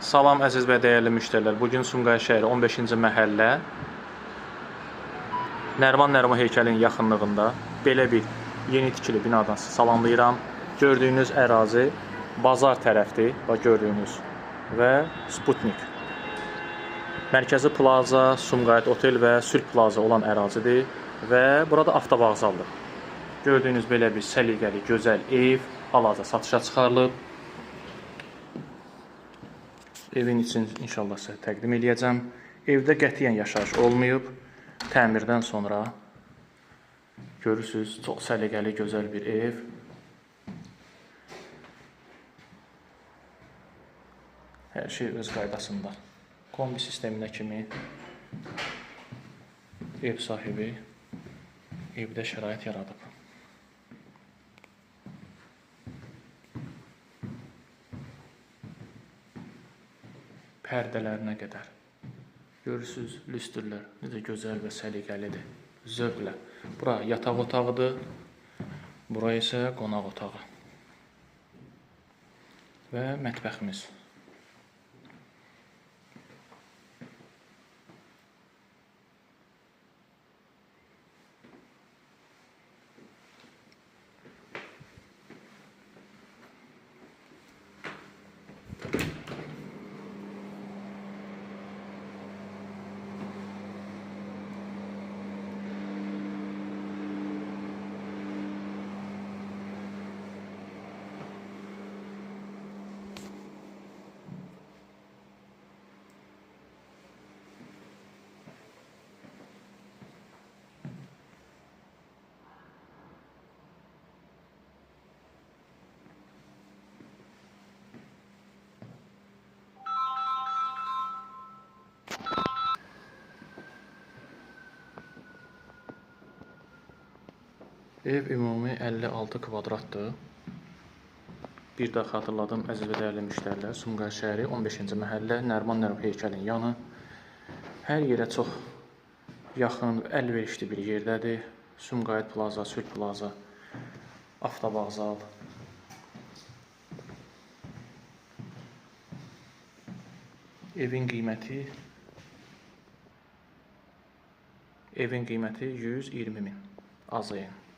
Salam əziz və dəyərli müştərilər. Bugün Sumqayıt şəhəri 15-ci məhəllə Nəriman heykəlinin yaxınlığında belə bir yeni tikili binadan salamlayıram. Gördüyünüz ərazi bazar tərəfdir. Bax gördüyünüz və Sputnik. Mərkəzi plaza, Sumqayıt otel və Sülh plaza olan ərazidir və burada avtovağzaldır. Gördüyünüz belə bir səliqəli, gözəl ev hal-hazırda satışa çıxarılıb. Evin için inşallah sizə təqdim edəcəm. Evdə qətiyyən yaşayış olmayıb. Təmirdən sonra görürsünüz, çox səliqəli, gözəl bir ev. Hər şey öz qaydasında. Kombi sisteminə kimi ev sahibi evdə şərait yaradıb. Pərdələrinə qədər. Görürsünüz, lüstrlər necə gözəl və səliqəlidir. Zövqlə. Bura yataq otağıdır. Bura isə qonaq otağı. Və mətbəximiz. Ev ümumi 56 kvadratdır. Bir daha xatırladım, əziz və dəyərli müştərilər. Sumqayıt şəhəri 15-ci məhəllə Nəriman heykəlinin yanı. Hər yerə çox yaxın, əlverişli bir yerdədir. Sumqayıt plaza, Sülh plaza, avtovağzal. Evin qiyməti 120 min. Azayın.